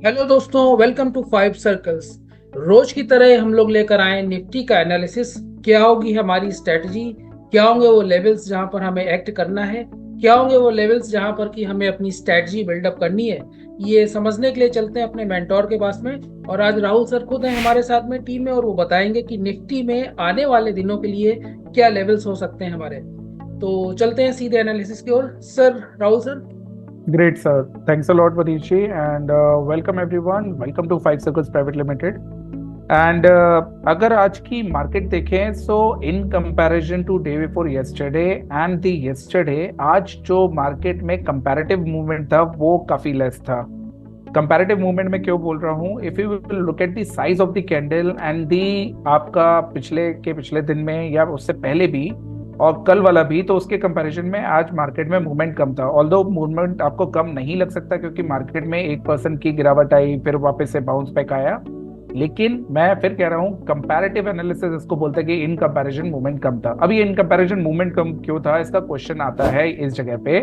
Hello दोस्तों, welcome to five circles. रोज की तरह हम लोग लेकर आए निफ्टी का एनालिसिस। क्या होगी हमारी स्ट्रेटजी, क्या होंगे वो लेवल्स जहां पर हमें एक्ट करना है, क्या होंगे वो लेवल्स जहां पर कि हमें अपनी स्ट्रेटजी बिल्डअप करनी है। ये समझने के लिए चलते हैं अपने मेंटोर के पास में। और आज राहुल सर खुद हैं हमारे साथ में टीम में, और वो बताएंगे कि निफ्टी में आने वाले दिनों के लिए क्या लेवल्स हो सकते हैं हमारे। तो चलते हैं सीधे एनालिसिस की ओर। Sir, Rahul sir. Great, sir. Thanks a lot, Manishi, and welcome everyone. Welcome to Five Circles Private Limited. And अगर आज की मार्केट देखें so in comparison to day before yesterday and the yesterday, आज जो मार्केट में comparative movement था वो काफी लेस था। कंपैरेटिव मूवमेंट में क्यों बोल रहा हूँ? If you will look at the size of the candle and the आपका पिछले दिन में या उससे पहले भी और कल वाला भी, तो उसके कंपैरिजन में आज मार्केट में मूवमेंट कम था। ऑल्दो मूवमेंट आपको कम नहीं लग सकता क्योंकि मार्केट में 1% की गिरावट आई, फिर वापस से बाउंस बैक आया। लेकिन मैं फिर कह रहा हूँ कंपैरेटिव एनालिसिस इसको बोलते हैं कि इन कंपैरिजन मूवमेंट कम था। अभी इन कंपैरिजन मूवमेंट कम क्यों था, इसका क्वेश्चन आता है इस जगह पे।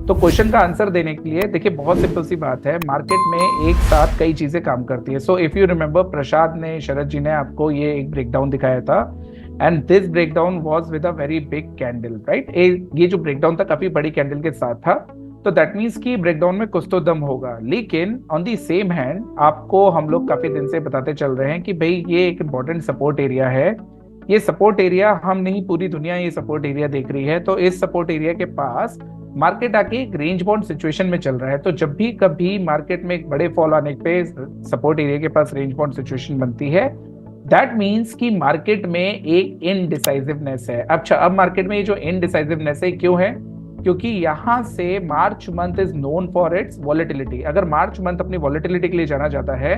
तो क्वेश्चन का आंसर देने के लिए देखिए, बहुत सिंपल सी बात है, मार्केट में एक साथ कई चीजें काम करती है। सो इफ यू रिमेंबर, प्रसाद ने, शरद जी ने आपको ये एक ब्रेकडाउन दिखाया था and this breakdown was with a very big candle, right. ये जो ब्रेकडाउन था काफी बड़ी कैंडल के साथ था। तो दैट मीन्स कि ब्रेकडाउन में कुछ तो दम होगा। लेकिन ऑन दी सेम हैंड आपको हम लोग काफी दिन से बताते चल रहे हैं कि भाई ये एक इंपॉर्टेंट सपोर्ट एरिया है। ये सपोर्ट एरिया हम नहीं, पूरी दुनिया ये सपोर्ट एरिया देख रही है। तो इस सपोर्ट एरिया के पास मार्केट आके एक रेंज बाउंड सिचुएशन में चल रहा है। तो जब भी कभी मार्केट में एक बड़े फॉल आने पे सपोर्ट एरिया के पास रेंज बाउंड सिचुएशन बनती है, दैट मीन्स कि मार्केट में एक इनडिसाइसिवनेस है। अच्छा, अब मार्केट में ये जो इनडिसाइसिवनेस है क्यों है? क्योंकि यहां से March month is known for its volatility. अगर मार्च मंथ अपनी वॉलेटिलिटी के लिए जाना जाता है,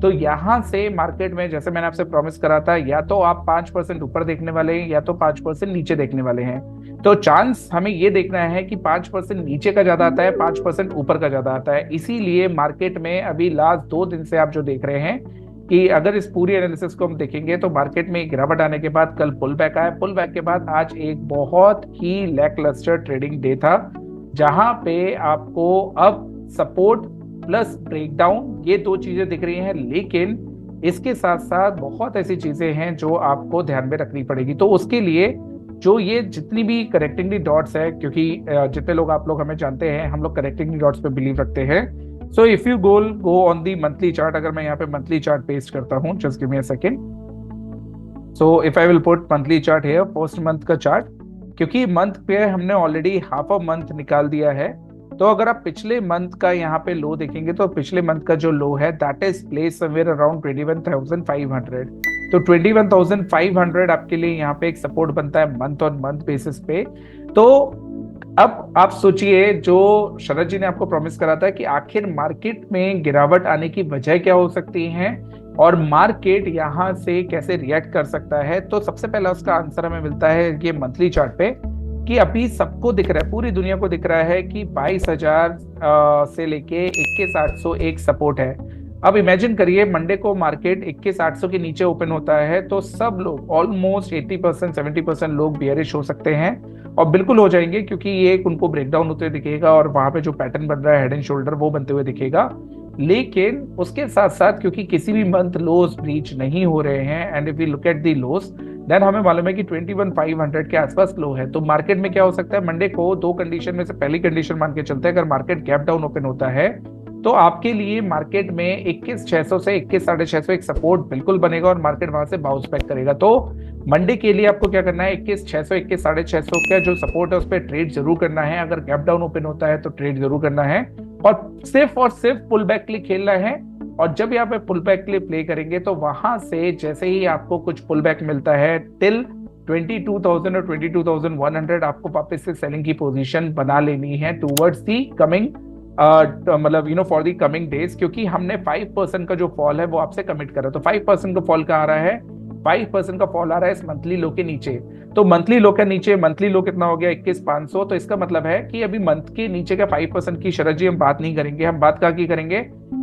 तो यहां से मार्केट में, जैसे मैंने आपसे प्रॉमिस करा था, या तो आप 5% ऊपर देखने वाले हैं या तो 5% नीचे देखने वाले हैं। तो चांस हमें ये देखना है कि 5% नीचे का ज्यादा आता है, 5% ऊपर का ज्यादा आता है। इसीलिए मार्केट में अभी लास्ट 2 दिन से आप जो देख रहे हैं कि अगर इस पूरी एनालिसिस को हम देखेंगे तो मार्केट में गिरावट आने के बाद कल पुल बैक आया, पुल बैक के बाद आज एक बहुत ही लैकलस्टर ट्रेडिंग डे था, जहां पे आपको अब सपोर्ट प्लस ब्रेकडाउन ये दो चीजें दिख रही हैं। लेकिन इसके साथ साथ बहुत ऐसी चीजें हैं जो आपको ध्यान में रखनी पड़ेगी। तो उसके लिए जो ये जितनी भी करेक्टिंग दी डॉट्स है, क्योंकि जितने लोग आप लोग हमें जानते हैं, हम लोग करेक्टिंग दी डॉट्स पे बिलीव रखते हैं। So if you go on the monthly chart, अगर मैं यहाँ पे मंथली चार्ट पेस्ट करता हूँ, just give me a second. So if I will put monthly chart here, first month का चार्ट, क्योंकि मंथ पे हमने ऑलरेडी हाफ अ मंथ निकाल दिया है। तो अगर आप पिछले मंथ का यहाँ पे लो देखेंगे, तो पिछले मंथ का जो लो है that is place somewhere around 21,500। तो 21,500 आपके लिए यहाँ पे एक सपोर्ट बनता है मंथ ऑन मंथ बेसिस पे। तो अब आप सोचिए, जो शरद जी ने आपको प्रॉमिस करा था कि आखिर मार्केट में गिरावट आने की वजह क्या हो सकती है और मार्केट यहां से कैसे रिएक्ट कर सकता है, तो सबसे पहला उसका आंसर हमें मिलता है ये मंथली चार्ट पे। कि अभी सबको दिख रहा है, पूरी दुनिया को दिख रहा है कि 22,000 से लेके 21,800 एक सपोर्ट है। अब इमेजिन करिए, मंडे को मार्केट 21,800 के नीचे ओपन होता है तो सब लोग, ऑलमोस्ट 80% 70% लोग बियरिश हो सकते हैं। और बिल्कुल हो जाएंगे, क्योंकि ये एक उनको ब्रेकडाउन होते हुए दिखेगा और वहां पे जो पैटर्न बन रहा है हेड एंड शोल्डर, वो बनते हुए दिखेगा। लेकिन उसके साथ साथ क्योंकि किसी भी मंथ लोज ब्रीच नहीं हो रहे हैं, and if you look at the lows, then हमें मालूम है कि 21,500 के आसपास लो है। तो मार्केट में क्या हो सकता है, मंडे को दो कंडीशन में से पहली कंडीशन मान के चलते हैं, अगर मार्केट गैप डाउन ओपन होता है तो आपके लिए मार्केट में 21,600 से 21,650 एक सपोर्ट बिल्कुल बनेगा और मार्केट वहां से बाउंस बैक करेगा। तो मंडे के लिए आपको क्या करना है, 21,600 21,650 का जो सपोर्ट है उस पर ट्रेड जरूर करना है। अगर गैप डाउन ओपन होता है तो ट्रेड जरूर करना है और सिर्फ पुल बैक के लिए खेलना है। और जब यहाँ पे पुल बैक के लिए प्ले करेंगे तो वहां से जैसे ही आपको कुछ पुल बैक मिलता है टिल 22,000 और 22,100, आपको वापस से सेलिंग की पोजीशन बना लेनी है टूवर्ड्स दी कमिंग, मतलब फॉर दी कमिंग डेज। क्योंकि हमने 5% का जो फॉल है वो आपसे कमिट करा, तो 5% का फॉल कहाँ आ रहा है, 5% का फॉल आ रहा है इस मंथली लो के नीचे। तो मंथली लो के नीचे, मंथली लो कितना हो गया, 21,500। तो इसका मतलब है कि अभी मंथ के नीचे का 5% की, शरद जी हम बात नहीं करेंगे, हम बात कहाँ की करेंगे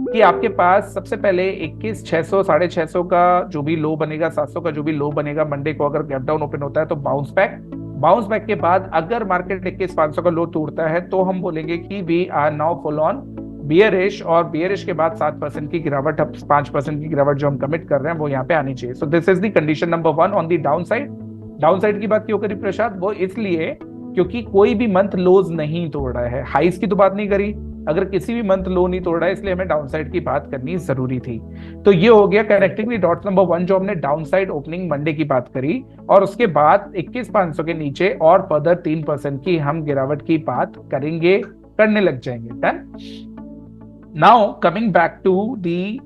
कि आपके पास सबसे पहले 21,600 650 का जो भी लो बनेगा, 700 का जो भी लो बनेगा मंडे को, अगर गैप डाउन ओपन होता है तो बाउंस बैक के बाद अगर मार्केट 21,500 का लो तोड़ता है तो हम बोलेंगे कि we are now full on bearish, और बियरिश के बाद 7% की गिरावट, अब 5% की गिरावट जो हम कमिट कर रहे हैं वो यहाँ पे आनी चाहिए। सो this is the condition number 1 on the down side. Down side की बात क्यों करी प्रसाद? वो इसलिए क्योंकि कोई भी मंथ लोज नहीं तोड़ रहा है, हाइस की तो बात नहीं करी, अगर किसी भी मंथ लो नहीं तोड़ रहा है, इसलिए हमें डाउन साइड की बात करनी जरूरी थी। तो ये हो गया कनेक्टिंग द डॉट्स नंबर 1, जो हमने डाउन साइड ओपनिंग मंडे की बात करी, और उसके बाद 21,500 के नीचे और फर्दर 3% की हम गिरावट की बात करेंगे, करने लग जाएंगे। Done. Now coming back to the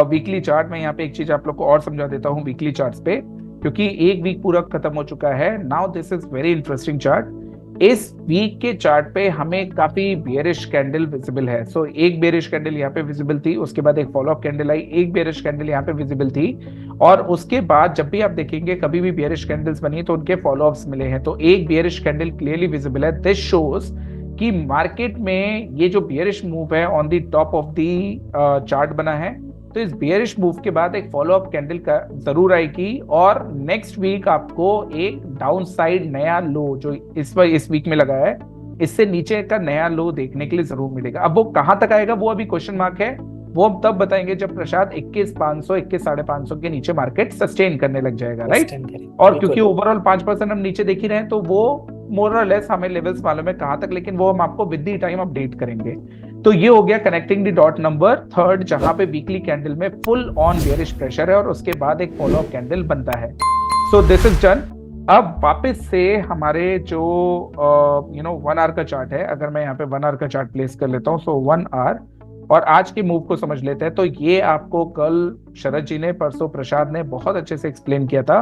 weekly chart, मैं यहाँ पे एक चीज आप लोग को और समझा देता हूँ वीकली चार्ट्स पे, क्योंकि एक वीक पूरा खत्म हो चुका है। Now this is very interesting chart. इस वीक के चार्ट पे हमें काफी बेयरिश कैंडल विजिबल है। सो एक बेयरिश कैंडल यहाँ पे विजिबल थी, उसके बाद एक फॉलो अप कैंडल आई, एक बेयरिश कैंडल यहाँ पे विजिबल थी, और उसके बाद जब भी आप देखेंगे कभी भी बेयरिश कैंडल्स बनी तो उनके फॉलो अप्स मिले हैं। तो एक बेयरिश कैंडल क्लियरली विजिबल है। दिस शोज कि मार्केट में ये जो बेयरिश मूव है on the top of the chart बना है, तो इस बेयरिश मूव के बाद एक फॉलो अप कैंडल का जरूर आएगी, और नेक्स्ट वीक आपको एक डाउन साइड नया लो जो इस वीक में लगा है, इससे नीचे का नया लो देखने के लिए जरूर मिलेगा। अब वो कहां तक आएगा वो अभी क्वेश्चन मार्क है, वो हम तब बताएंगे जब प्रसाद 21,500 21,500 के नीचे मार्केट सस्टेन करने लग जाएगा, राइट। और क्योंकि ओवरऑल 5% हम नीचे देख ही रहे हैं, तो वो मोर और लेस हमें लेवल्स मालूम है कहां तक, लेकिन वो हम आपको विद द टाइम अपडेट करेंगे। तो ये हो गया कनेक्टिंग द डॉट नंबर 3, जहां पे वीकली कैंडल में फुल ऑन बेयरिश प्रेशर है और उसके बाद एक फॉलो अप कैंडल बनता है। सो दिस इज डन। अब वापस से हमारे जो 1 आवर का चार्ट है, अगर मैं यहाँ पे 1 आवर का चार्ट प्लेस कर लेता हूँ, सो 1 आवर, और आज के मूव को समझ लेते हैं। तो ये आपको कल शरद जी ने, परसों प्रसाद ने बहुत अच्छे से एक्सप्लेन किया था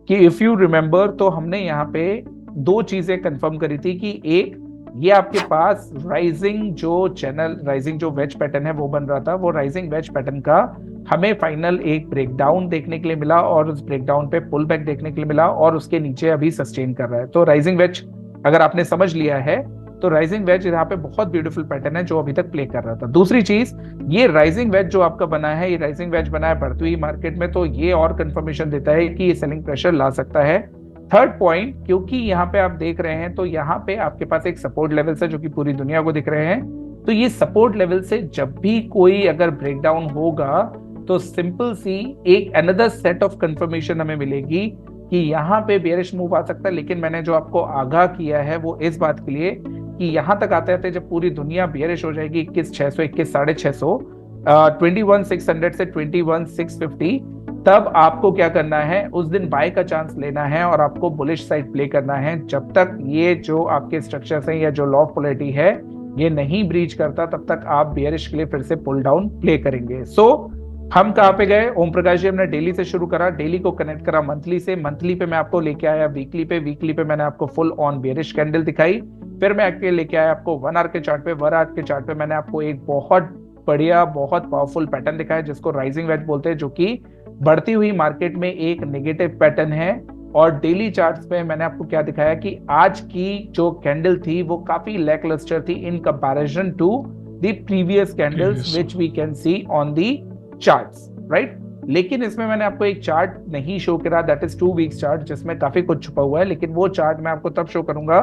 कि इफ यू रिमेंबर, तो हमने यहाँ पे 2 चीजें कंफर्म करी थी कि एक, ये आपके पास राइजिंग जो चैनल, राइजिंग जो वेज पैटर्न है वो बन रहा था, वो राइजिंग वेज पैटर्न का हमें फाइनल एक ब्रेकडाउन देखने के लिए मिला, और उस ब्रेकडाउन पे पुल बैक देखने के लिए मिला, और उसके नीचे अभी सस्टेन कर रहा है। तो राइजिंग वेज अगर आपने समझ लिया है, तो राइजिंग वेज यहाँ पे बहुत ब्यूटीफुल पैटर्न है जो अभी तक प्ले कर रहा था। दूसरी चीज, ये राइजिंग वेज जो आपका बना है, ये राइजिंग वेज बना है बढ़ती हुई मार्केट में, तो ये और कंफर्मेशन देता है कि ये सेलिंग प्रेशर ला सकता है। थर्ड पॉइंट, क्योंकि यहाँ पे आप देख रहे हैं, तो यहाँ पे आपके पास एक सपोर्ट लेवल है जो कि पूरी दुनिया को दिख रहे हैं। तो ये सपोर्ट लेवल से जब भी कोई अगर ब्रेकडाउन होगा, तो सिंपल सी एक अनदर सेट ऑफ कंफर्मेशन हमें मिलेगी कि यहाँ पे बेयरिश मूव आ सकता है। लेकिन मैंने जो आपको आगाह किया है वो इस बात के लिए कि यहाँ तक आते आते जब पूरी दुनिया बेयरिश हो जाएगी 21,600 21,650, 21,600 से 21,650, तब आपको क्या करना है, उस दिन बाय का चांस लेना है और आपको बुलिश साइड प्ले करना है। जब तक ये जो आपके स्ट्रक्चर है या जो लॉ ऑफ पोलैरिटी है ये नहीं ब्रीच करता, तब तक आप बेयरिश के लिए फिर से पुल डाउन प्ले करेंगे। सो हम कहाँ पे गए? ओम प्रकाश जी, हमने डेली से शुरू करा, डेली को कनेक्ट करा मंथली से, मंथली पे मैं आपको लेके आया वीकली पे, वीकली पे मैंने आपको फुल ऑन बेयरिश कैंडल दिखाई, फिर मैं आके लेके आया आपको 1 आवर के चार्ट पे। 1 आवर के चार्ट पे मैंने आपको एक बहुत बढ़िया, बहुत पावरफुल पैटर्न दिखाया जिसको राइजिंग वेज बोलते हैं, जो कि बढ़ती हुई मार्केट में एक नेगेटिव पैटर्न है। और डेली चार्ट्स पे मैंने आपको क्या दिखाया कि आज की जो कैंडल थी वो काफी लैकलस्टर थी in comparison to the previous candles which we can see on the charts, right. लेकिन इसमें मैंने आपको एक चार्ट नहीं शो करा, दैट इज 2 वीक्स चार्ट, जिसमें काफी कुछ छुपा हुआ है। लेकिन वो चार्ट मैं आपको तब शो करूंगा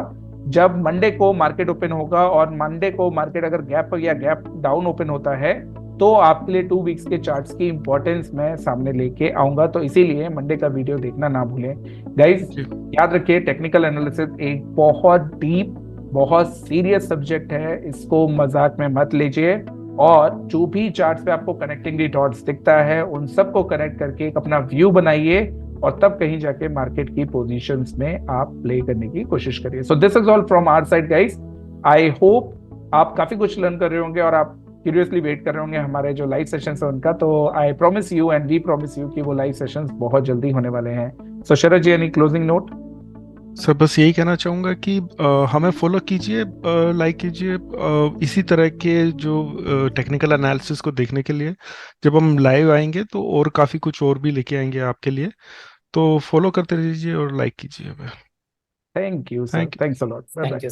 जब मंडे को मार्केट ओपन होगा, और मंडे को मार्केट अगर गैप या गैप डाउन ओपन होता है तो आपके लिए 2 वीक्स के चार्ट्स की इंपॉर्टेंस मैं सामने लेके आऊंगा। तो इसीलिए मंडे का वीडियो देखना ना भूलें गाइस। याद रखिए, टेक्निकल एनालिसिस एक बहुत डीप, बहुत सीरियस सब्जेक्ट है, इसको मजाक में मत लीजिए। और जो भी चार्ट्स पे आपको कनेक्टिंग दी डॉट्स दिखता है, उन सबको कनेक्ट करके एक अपना व्यू बनाइए, और तब कहीं जाके मार्केट की पोजीशंस में आप प्ले करने की कोशिश करिए। So this is all from our side guys. I hope आप काफी कुछ लर्न कर रहे होंगे और आप क्यूरियसली वेट कर रहे होंगे हमारे जो लाइव सेशंस है उनका। तो I promise you and we promise you कि वो लाइव सेशंस बहुत जल्दी होने वाले हैं। So Sharad ji, any closing note? Sir बस यही कहना चाहूँगा कि हमें फॉलो कीजिए, लाइक कीजिए इसी तरह के जो टेक्निकल एनालिसिस को देखने के लिए। जब हम लाइव आएंगे तो और काफ़ी कुछ और भी लेके आएंगे आपके लिए, तो फॉलो करते रहिए और लाइक कीजिए हमें। Thank you sir, thanks a lot, bye bye.